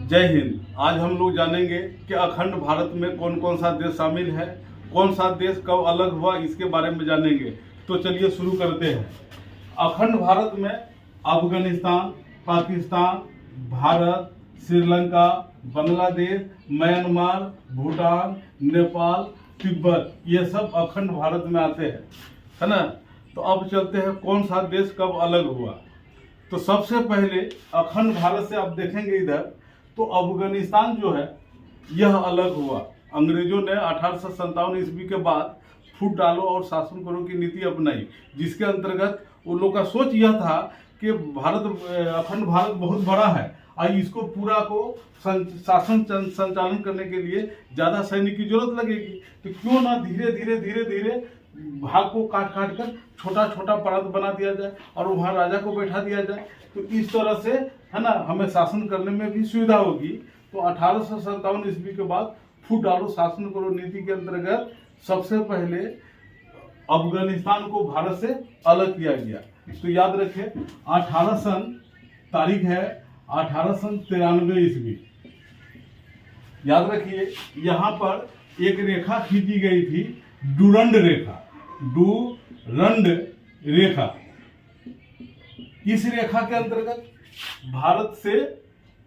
जय हिंद। आज हम लोग जानेंगे कि अखंड भारत में कौन कौन सा देश शामिल है, कौन सा देश कब अलग हुआ, इसके बारे में जानेंगे। तो चलिए शुरू करते हैं। अखंड भारत में अफगानिस्तान, पाकिस्तान, भारत, श्रीलंका, बांग्लादेश, म्यांमार, भूटान, नेपाल, तिब्बत, ये सब अखंड भारत में आते हैं, है ना। तो अब चलते हैं कौन सा देश कब अलग हुआ। तो सबसे पहले अखंड भारत से आप देखेंगे इधर, तो अफगानिस्तान जो है यह अलग हुआ। अंग्रेजों ने 1857 ईस्वी के बाद फूट डालो और शासन करो की नीति अपनाई, जिसके अंतर्गत उन लोग का सोच यह था कि अखंड भारत बहुत बड़ा है और इसको पूरा को शासन संचालन करने के लिए ज़्यादा सैनिक की जरूरत लगेगी, तो क्यों ना धीरे धीरे भाग को काट कर छोटा छोटा प्रांत बना दिया जाए और वहाँ राजा को बैठा दिया जाए। तो इस तरह से, है ना, हमें शासन करने में भी सुविधा होगी। तो 1857 ईस्वी के बाद फूट डालो शासन करो नीति के अंतर्गत सबसे पहले अफगानिस्तान को भारत से अलग किया गया। तो याद रखें 18 सन तारीख है 1893 ईस्वी। याद रखिए यहाँ पर एक रेखा खींची गई थी, डूरंड रेखा। डूरंड रेखा, इस रेखा के अंतर्गत भारत से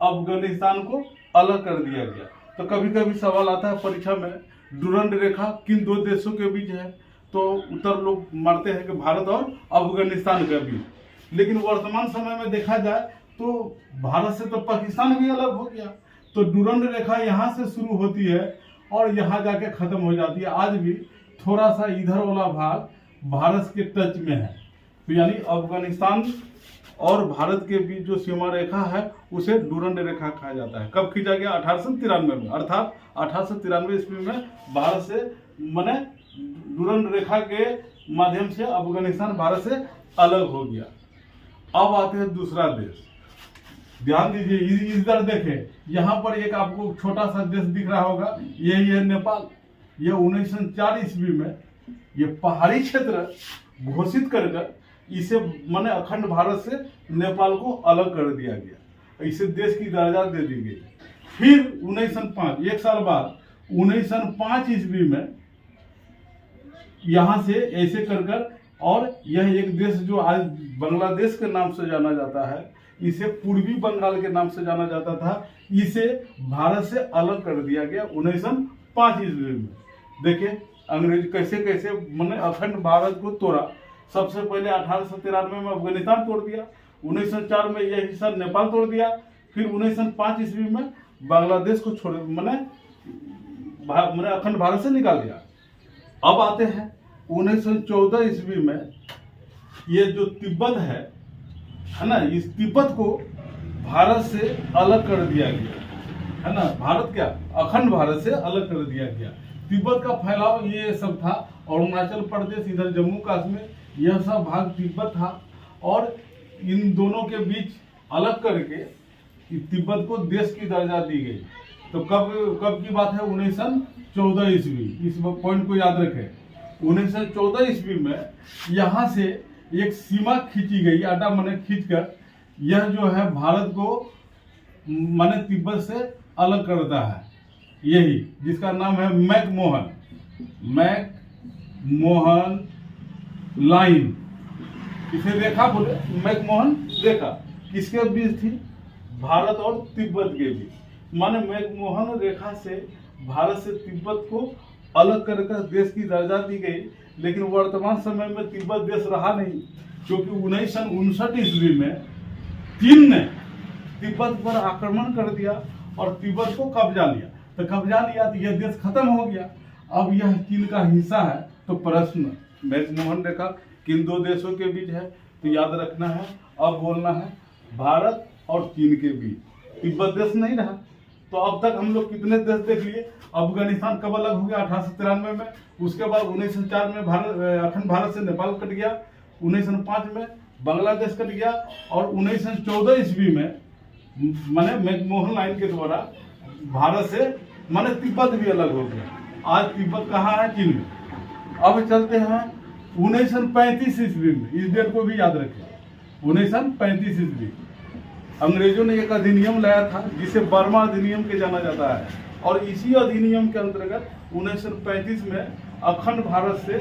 अफगानिस्तान को अलग कर दिया गया। तो कभी कभी सवाल आता है परीक्षा में, डूरंड रेखा किन दो देशों के बीच है? तो उत्तर लोग मानते हैं कि भारत और अफगानिस्तान के बीच। लेकिन वर्तमान समय में देखा जाए तो भारत से तो पाकिस्तान भी अलग हो गया। तो डूरंड रेखा यहाँ से शुरू होती है और यहाँ जाके खत्म हो जाती है। आज भी थोड़ा सा इधर वाला भाग भारत के टच में है। तो यानी अफगानिस्तान और भारत के बीच जो सीमा रेखा है उसे डूरंड रेखा कहा जाता है। कब खींचा गया? 1893 में, अर्थात 1893 ईस्वी में भारत से माने डूरंड रेखा के माध्यम से अफगानिस्तान भारत से अलग हो गया। अब आते हैं दूसरा देश। ध्यान दीजिए, इधर देखें, यहाँ पर एक आपको छोटा सा देश दिख रहा होगा, यही है नेपाल। यह 1904 ईस्वी में ये पहाड़ी क्षेत्र घोषित कर इसे माने अखंड भारत से नेपाल को अलग कर दिया गया, इसे देश की दर्जा दे दी गई। फिर 1905, एक साल बाद 1905 ईस्वी में यहाँ से ऐसे कर और यह एक देश जो आज बांग्लादेश के नाम से जाना जाता है, इसे पूर्वी बंगाल के नाम से जाना जाता था, इसे भारत से अलग कर दिया गया 1905 ईस्वी में। देखिए अंग्रेज कैसे कैसे मैंने अखंड भारत को तोड़ा। सबसे पहले 1893 में अफगानिस्तान तोड़ दिया, 1904 में यह हिस्सा नेपाल तोड़ दिया, फिर 1905 ईस्वी में बांग्लादेश को छोड़ मैंने अखंड भारत से निकाल दिया। अब आते हैं 1914 ईस्वी में ये जो तिब्बत है ना, इस तिब्बत को भारत से अलग कर दिया गया, है ना। भारत क्या, अखंड भारत से अलग कर दिया गया। तिब्बत का फैलाव ये सब था, अरुणाचल प्रदेश, इधर जम्मू कश्मीर, यह सब भाग तिब्बत था। और इन दोनों के बीच अलग करके तिब्बत को देश की दर्जा दी गई। तो कब की बात है? 1914 ईस्वी। इस पॉइंट को याद रखें। 1914 ईस्वी में यहाँ से एक सीमा खींची गई, आटा मने खींचकर यह जो है भारत को माने तिब्बत से अलग करता है, यही जिसका नाम है मैकमोहन लाइन। इसे रेखा बोले, मैकमोहन रेखा। किसके बीच थी? भारत और तिब्बत के बीच। माने मैकमोहन रेखा से भारत से तिब्बत को अलग कर देश की दर्जा दी गई। लेकिन वर्तमान समय में तिब्बत देश रहा नहीं, क्योंकि 1959 ईस्वी में चीन ने तिब्बत पर आक्रमण कर दिया और तिब्बत को कब्जा लिया। तो कब्जा लिया तो यह देश खत्म हो गया। अब यह चीन का हिस्सा है। तो प्रश्न, मैकमोहन रेखा किन दो देशों के बीच है? तो याद रखना है, अब बोलना है भारत और चीन के बीच। तिब्बत देश नहीं रहा। तो अब तक हम लोग कितने देश देख लिए? अफगानिस्तान कब अलग हो गया? 1893 में। उसके बाद 1904 में अखंड भारत से नेपाल कट गया, 1905 में बांग्लादेश कट गया और 1914 ईस्वी में माने मैकमोहन लाइन के द्वारा भारत से माने तिब्बत भी अलग हो गया। आज तिब्बत कहाँ है? चीन में। अब चलते हैं 1935 ईस्वी में, इस डेट को भी याद रखें, 1935 ईस्वी। अंग्रेजों ने एक अधिनियम लाया था जिसे बर्मा अधिनियम के जाना जाता है, और इसी अधिनियम के अंतर्गत 1935 में अखंड भारत से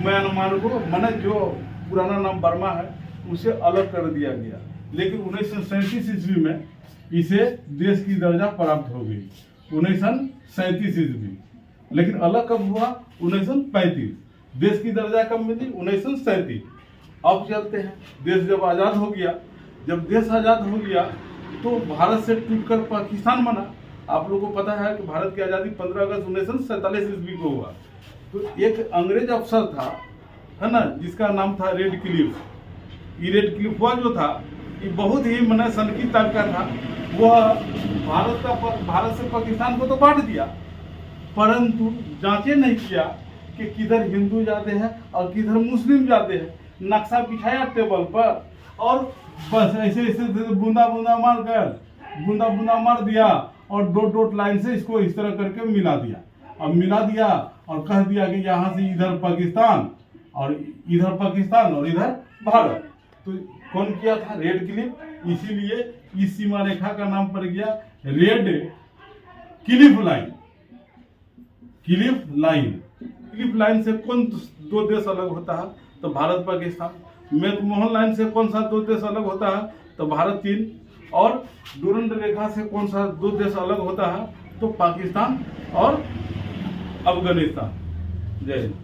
म्यांमार को, माने जो पुराना नाम बर्मा है, उसे अलग कर दिया गया। लेकिन 1937 ईस्वी में इसे देश की दर्जा प्राप्त हो गई, 1937 ईस्वी। लेकिन अलग कब हुआ? 1935। देश की दर्जा कब मिली? 1937। अब चलते हैं, देश जब आज़ाद हो गया, जब देश आज़ाद हो गया तो भारत से टूटकर पाकिस्तान बना। आप लोगों को पता है कि भारत की आज़ादी 15 अगस्त 1947 ईस्वी को हुआ। तो एक अंग्रेज अफसर था, है ना, जिसका नाम था रेड क्लिफ। ये रेड क्लिफ हुआ जो था, ये बहुत ही मने सनकी टाइप का था। वह भारत से पाकिस्तान को तो बांट दिया, परंतु जांचे नहीं किया कि किधर हिंदू जाते हैं और किधर मुस्लिम जाते हैं। नक्शा बिछाया टेबल पर और बस ऐसे ऐसे बूंदा बूंदा मार दिया और डॉट डॉट लाइन से इसको इस तरह करके मिला दिया। अब मिला दिया और कह दिया कि यहाँ से इधर पाकिस्तान और इधर भारत। तो कौन किया था? Red Cliff. इसीलिए इस सीमा रेखा का नाम पड़ गया red Cliff line. Cliff line से कौन दो देश अलग होता है? तो भारत पाकिस्तान। मैकमोहन लाइन से कौन सा दो देश अलग होता है? तो भारत चीन। और डुरंड रेखा से कौन सा दो देश अलग होता है? तो पाकिस्तान और अफगानिस्तान। जय हिंद।